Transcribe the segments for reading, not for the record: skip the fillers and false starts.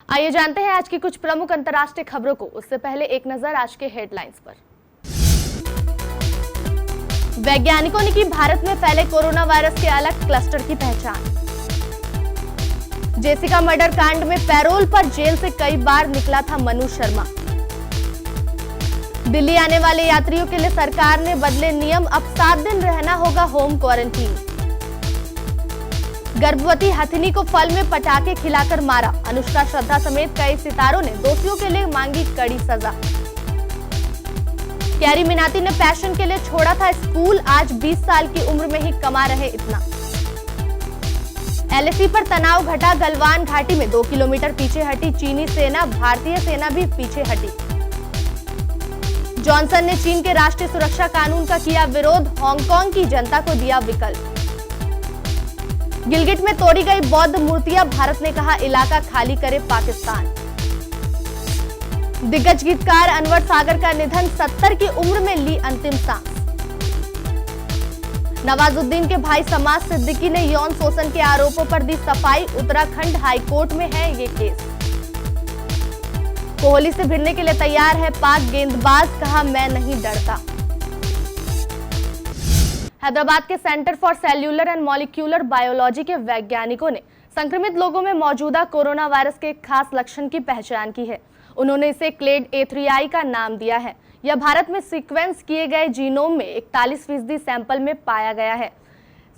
आइए जानते हैं आज की कुछ प्रमुख अंतर्राष्ट्रीय खबरों को। उससे पहले एक नजर आज के हेडलाइंस पर। वैज्ञानिकों ने की भारत में फैले कोरोना वायरस के अलग क्लस्टर की पहचान। जेसिका मर्डर कांड में पैरोल पर जेल से कई बार निकला था मनु शर्मा। दिल्ली आने वाले यात्रियों के लिए सरकार ने बदले नियम, अब 7 दिन रहना होगा होम क्वारंटीन। गर्भवती हथिनी को फल में पटाखे खिलाकर मारा, अनुष्का श्रद्धा समेत कई सितारों ने दोषियों के लिए मांगी कड़ी सजा। कैरी मिनाती ने पैशन के लिए छोड़ा था स्कूल, आज 20 साल की उम्र में ही कमा रहे इतना। एलएसी पर तनाव घटा, गलवान घाटी में 2 किलोमीटर पीछे हटी चीनी सेना, भारतीय सेना भी पीछे हटी। जॉनसन ने चीन के राष्ट्रीय सुरक्षा कानून का किया विरोध, हांगकांग की जनता को दिया विकल्प। गिलगिट में तोड़ी गई बौद्ध मूर्तियां, भारत ने कहा इलाका खाली करे पाकिस्तान। दिग्गज गीतकार अनवर सागर का निधन, 70 की उम्र में ली अंतिम सांस। नवाजुद्दीन के भाई समाज सिद्दीकी ने यौन शोषण के आरोपों पर दी सफाई, उत्तराखंड हाईकोर्ट में है ये केस। कोहली से भिड़ने के लिए तैयार है पाक गेंदबाज, कहा मैं नहीं डरता। हैदराबाद के centre for cellular and molecular biology के वैज्ञानिकों ने संक्रमित लोगों में मौजूदा कोरोना वायरस के एक खास लक्षण की पहचान की है। उन्होंने इसे क्लेड A3I का नाम दिया है। यह भारत में सीक्वेंस किए गए जीनोम में 41% सैंपल में पाया गया है।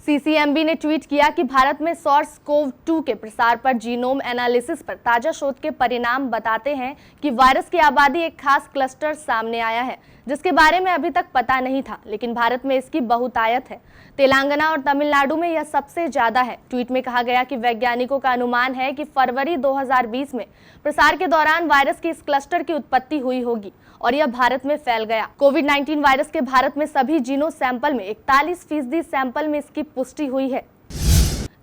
CCMB ने ट्वीट किया कि भारत में SARS-CoV-2 के प्रसार पर जीनोम एनालिसिस पर ताजा शोध के परिणाम बताते हैं कि वायरस की आबादी एक खास क्लस्टर सामने आया है जिसके बारे में अभी तक पता नहीं था, लेकिन भारत में इसकी बहुतायत है। तेलंगाना और तमिलनाडु में यह सबसे ज्यादा है। ट्वीट में कहा गया कि वैज्ञानिकों का अनुमान है कि फरवरी 2020 में प्रसार के दौरान वायरस की इस क्लस्टर की उत्पत्ति हुई होगी और यह भारत में फैल गया। कोविड-19 वायरस के भारत में सभी जीनोम सैंपल में 41% सैंपल में इसकी पुष्टि हुई है।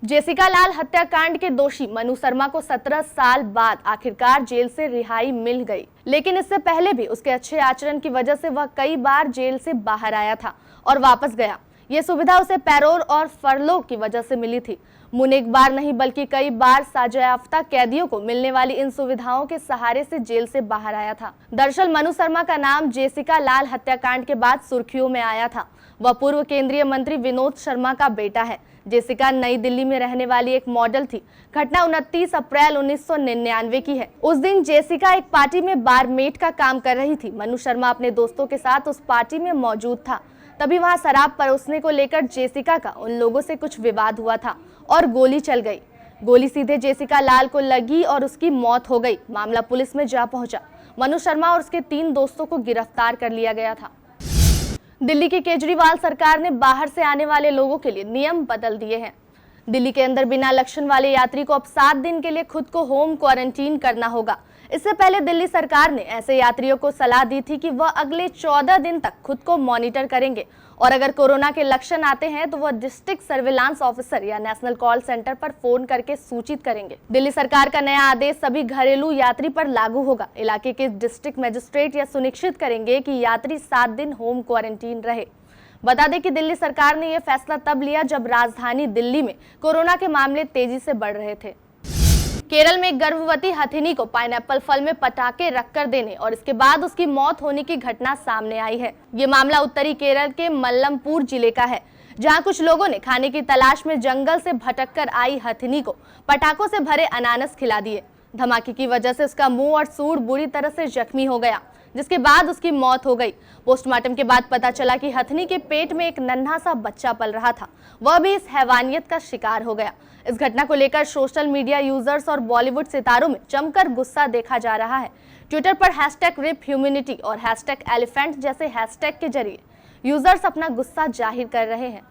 जेसिका लाल हत्याकांड के दोषी मनु शर्मा को 17 साल बाद आखिरकार जेल से रिहाई मिल गई, लेकिन इससे पहले भी उसके अच्छे आचरण की वजह से वह कई बार जेल से बाहर आया था और वापस गया। ये सुविधा उसे पैरोल और फरलो की वजह से मिली थी। मुन एक बार नहीं बल्कि कई बार सजायाफ्ता कैदियों को मिलने वाली इन सुविधाओं के सहारे से जेल से बाहर आया था। दरअसल मनु शर्मा का नाम जेसिका लाल हत्याकांड के बाद सुर्खियों में आया था। वह पूर्व केंद्रीय मंत्री विनोद शर्मा का बेटा है। जेसिका नई दिल्ली में रहने वाली एक मॉडल थी। घटना 29 अप्रैल 1999 की है। उस दिन जेसिका एक पार्टी में बारमेट का काम कर रही थी। मनु शर्मा अपने दोस्तों के साथ उस पार्टी में मौजूद था। तभी वहां शराब परोसने को लेकर जेसिका का उन लोगों से कुछ विवाद हुआ था और गोली चल गई। गोली सीधे जेसिका लाल को लगी और उसकी मौत हो गई। मामला पुलिस में जा पहुंचा। मनु शर्मा और उसके 3 दोस्तों को गिरफ्तार कर लिया गया था। दिल्ली की केजरीवाल सरकार ने बाहर से आने वाले लोगों के लिए नियम बदल दिए हैं। दिल्ली के अंदर बिना लक्षण वाले यात्री को अब 7 दिन के लिए खुद को होम क्वारंटीन करना होगा। इससे पहले दिल्ली सरकार ने ऐसे यात्रियों को सलाह दी थी कि वह अगले 14 दिन तक खुद को मॉनिटर करेंगे और अगर कोरोना के लक्षण आते हैं तो वह डिस्ट्रिक्ट सर्विलांस ऑफिसर या नेशनल कॉल सेंटर पर फोन करके सूचित करेंगे। दिल्ली सरकार का नया आदेश सभी घरेलू यात्री पर लागू होगा। इलाके के डिस्ट्रिक्ट मजिस्ट्रेट यह सुनिश्चित करेंगे कि यात्री 7 दिन होम क्वारंटीन रहे। बता दें कि दिल्ली सरकार ने यह फैसला तब लिया जब राजधानी दिल्ली में कोरोना के मामले तेजी से बढ़ रहे थे। केरल में एक गर्भवती हथिनी को पाइनएप्पल फल में पटाखे रखकर देने और इसके बाद उसकी मौत होने की घटना सामने आई है। ये मामला उत्तरी केरल के मल्लमपुर जिले का है, जहां कुछ लोगों ने खाने की तलाश में जंगल से भटककर आई हथिनी को पटाखों से भरे अनानास खिला दिए। धमाके की वजह से उसका मुंह और सूंड बुरी तरह से जख्मी हो गया, जिसके बाद उसकी मौत हो गई। पोस्टमार्टम के बाद पता चला कि हथिनी के पेट में एक नन्हा सा बच्चा पल रहा था। वह भी इस हैवानियत का शिकार हो गया। इस घटना को लेकर सोशल मीडिया यूजर्स और बॉलीवुड सितारों में जमकर गुस्सा देखा जा रहा है। ट्विटर पर #RipHumanity और #Elephant जैसे हैशटैग के जरिए यूजर्स अपना गुस्सा जाहिर कर रहे हैं।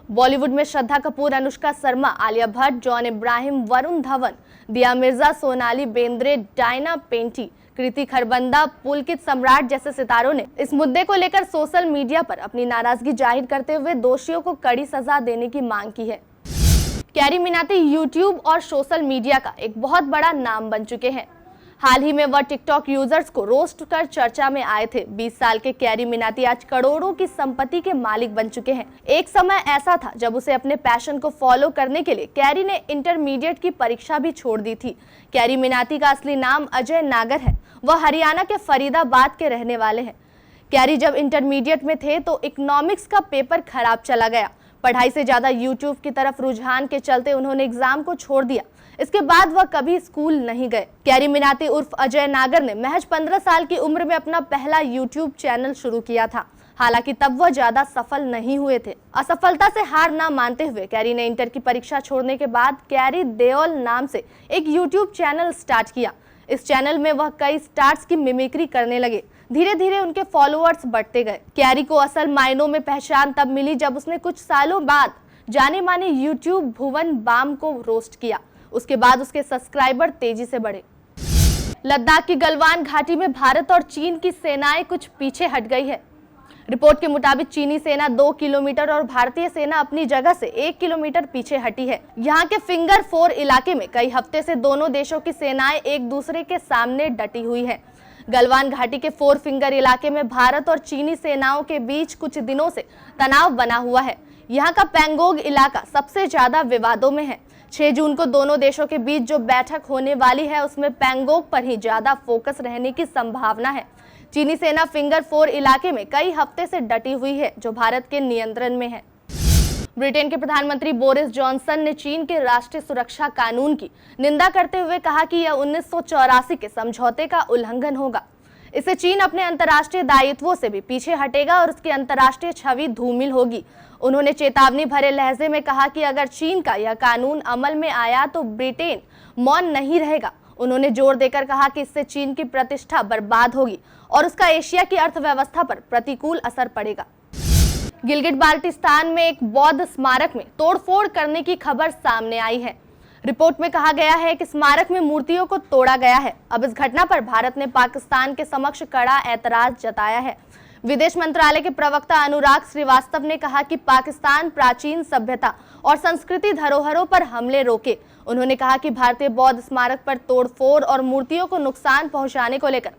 बॉलीवुड में श्रद्धा कपूर, अनुष्का शर्मा, आलिया भट्ट, जॉन इब्राहिम, वरुण धवन, दिया मिर्जा, सोनाली बेंद्रे, डायना पेंटी, कृति खरबंदा, पुलकित सम्राट जैसे सितारों ने इस मुद्दे को लेकर सोशल मीडिया पर अपनी नाराजगी जाहिर करते हुए दोषियों को कड़ी सजा देने की मांग की है। कैरी मिनाती यूट्यूब और सोशल मीडिया का एक बहुत बड़ा नाम बन चुके हैं। हाल ही में वह टिकटॉक यूजर्स को रोस्ट कर चर्चा में आए थे। 20 साल के कैरी मिनाटी आज करोड़ों की संपत्ति के मालिक बन चुके हैं। एक समय ऐसा था जब उसे अपने पैशन को फॉलो करने के लिए कैरी ने इंटरमीडिएट की परीक्षा भी छोड़ दी थी। कैरी मिनाटी का असली नाम अजय नागर है। वह हरियाणा के फरीदाबाद के रहने वाले हैं। कैरी जब इंटरमीडिएट में थे तो इकोनॉमिक्स का पेपर खराब चला गया। पढ़ाई से ज्यादा यूट्यूब की तरफ रुझान के चलते उन्होंने एग्जाम को छोड़ दिया। इसके बाद वह कभी स्कूल नहीं गए। कैरी मिनाटी उर्फ अजय नागर ने महज 15 साल की उम्र में अपना पहला यूट्यूब चैनल शुरू किया था। हालांकि तब वह ज्यादा सफल नहीं हुए थे। असफलता से हार ना मानते हुए कैरी ने इंटर की परीक्षा छोड़ने के बाद कैरी देओल नाम से एक यूट्यूब चैनल स्टार्ट किया। इस चैनल में वह कई स्टार्स की मिमिक्री करने लगे। धीरे धीरे उनके फॉलोअर्स बढ़ते गए। कैरी को असल मायनों में पहचान तब मिली जब उसने कुछ सालों बाद जाने माने यूट्यूब भुवन बाम को रोस्ट किया। उसके बाद उसके सब्सक्राइबर तेजी से बढ़े। लद्दाख की गलवान घाटी में भारत और चीन की सेनाएं कुछ पीछे हट गई है। रिपोर्ट के मुताबिक चीनी सेना 2 किलोमीटर और भारतीय सेना अपनी जगह से 1 किलोमीटर पीछे हटी है। यहाँ के फिंगर 4 इलाके में कई हफ्ते से दोनों देशों की सेनाएं एक दूसरे के सामने डटी हुई है। गलवान घाटी के 4 फिंगर इलाके में भारत और चीनी सेनाओं के बीच कुछ दिनों से तनाव बना हुआ है। यहाँ का पैंगोंग इलाका सबसे ज्यादा विवादों में है। 6 जून को दोनों देशों के बीच जो बैठक होने वाली है उसमें पैंगोंग पर ही ज्यादा फोकस रहने की संभावना है। चीनी सेना फिंगर 4 इलाके में कई हफ्ते से डटी हुई है जो भारत के नियंत्रण में है। ब्रिटेन के प्रधानमंत्री बोरिस जॉनसन ने चीन के राष्ट्रीय सुरक्षा कानून की निंदा करते हुए कहा कि यह 1984 के समझौते का उल्लंघन होगा। इससे चीन अपने अंतर्राष्ट्रीय दायित्वों से भी पीछे हटेगा और उसकी अंतर्राष्ट्रीय छवि धूमिल होगी। उन्होंने चेतावनी भरे लहजे में कहा कि अगर चीन का यह कानून अमल में आया तो ब्रिटेन मौन नहीं रहेगा। उन्होंने जोर देकर कहा कि इससे चीन की प्रतिष्ठा बर्बाद होगी और उसका एशिया की अर्थव्यवस्था पर प्रतिकूल असर पड़ेगा। गिलगिट बाल्टिस्तान में एक बौद्ध स्मारक में तोड़फोड़ करने की खबर सामने आई है। रिपोर्ट में कहा गया है कि स्मारक में मूर्तियों को तोड़ा गया है। अब इस घटना पर भारत ने पाकिस्तान के समक्ष कड़ा ऐतराज जताया है। विदेश मंत्रालय के प्रवक्ता अनुराग श्रीवास्तव ने कहा कि पाकिस्तान प्राचीन सभ्यता और संस्कृति धरोहरों पर हमले रोके। उन्होंने कहा कि भारतीय बौद्ध स्मारक पर तोड़फोड़ और मूर्तियों को नुकसान पहुंचाने को लेकर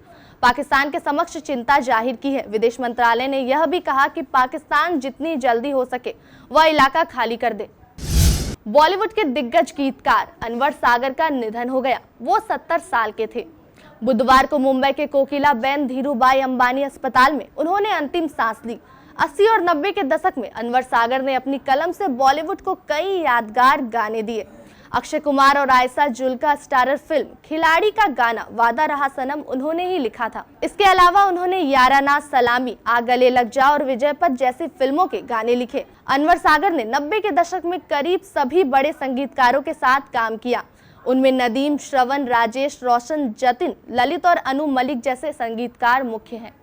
पाकिस्तान के समक्ष चिंता जाहिर की है। विदेश मंत्रालय ने यह भी कहा कि पाकिस्तान जितनी जल्दी हो सके वह इलाका खाली कर दे। बॉलीवुड के दिग्गज गीतकार अनवर सागर का निधन हो गया। वो 70 साल के थे। बुधवार को मुंबई के कोकिलाबेन धीरूभाई अंबानी अस्पताल में उन्होंने अंतिम सांस ली। 80 और 90 के दशक में अनवर सागर ने अपनी कलम से बॉलीवुड को कई यादगार गाने दिए। अक्षय कुमार और आयशा जुल्का का स्टारर फिल्म खिलाड़ी का गाना वादा रहा सनम उन्होंने ही लिखा था। इसके अलावा उन्होंने याराना, सलामी, आ गले लग जा और विजयपथ जैसी फिल्मों के गाने लिखे। अनवर सागर ने 90 के दशक में करीब सभी बड़े संगीतकारों के साथ काम किया। उनमें नदीम, श्रवण, राजेश रोशन, जतिन, ललित और अनु मलिक जैसे संगीतकार मुख्य हैं।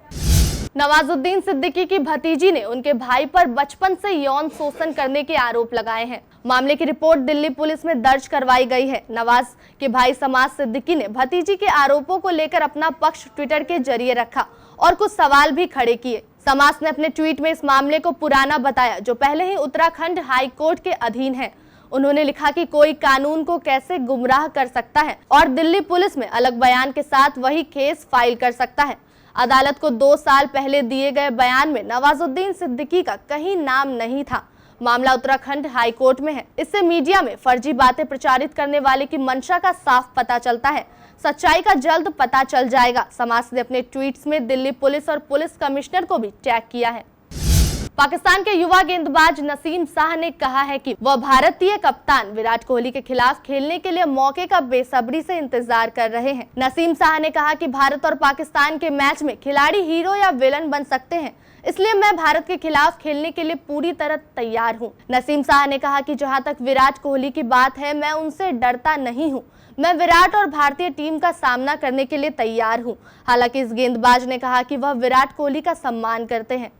नवाजुद्दीन सिद्दीकी की भतीजी ने उनके भाई पर बचपन से यौन शोषण करने के आरोप लगाए हैं। मामले की रिपोर्ट दिल्ली पुलिस में दर्ज करवाई गई है। नवाज के भाई समाज सिद्दीकी ने भतीजी के आरोपों को लेकर अपना पक्ष ट्विटर के जरिए रखा और कुछ सवाल भी खड़े किए। समाज ने अपने ट्वीट में इस मामले को पुराना बताया जो पहले ही उत्तराखंड हाई कोर्ट के अधीन है। उन्होंने लिखा कि कोई कानून को कैसे गुमराह कर सकता है और दिल्ली पुलिस में अलग बयान के साथ वही केस फाइल कर सकता है। अदालत को 2 साल पहले दिए गए बयान में नवाजुद्दीन सिद्दीकी का कहीं नाम नहीं था। मामला उत्तराखंड हाई कोर्ट में है। इससे मीडिया में फर्जी बातें प्रचारित करने वाले की मंशा का साफ पता चलता है। सच्चाई का जल्द पता चल जाएगा। समाज ने अपने ट्वीट्स में दिल्ली पुलिस और पुलिस कमिश्नर को भी टैग किया है। पाकिस्तान के युवा गेंदबाज नसीम शाह ने कहा है कि वह भारतीय कप्तान विराट कोहली के खिलाफ खेलने के लिए मौके का बेसब्री से इंतजार कर रहे हैं। नसीम शाह ने कहा कि भारत और पाकिस्तान के मैच में खिलाड़ी हीरो या विलन बन सकते हैं, इसलिए मैं भारत के खिलाफ खेलने के लिए पूरी तरह तैयार हूं। नसीम शाह ने कहा कि जहां तक विराट कोहली की बात है, मैं उनसे डरता नहीं हूं। मैं विराट और भारतीय टीम का सामना करने के लिए तैयार हूं। हालांकि इस गेंदबाज ने कहा कि वह विराट कोहली का सम्मान करते हैं।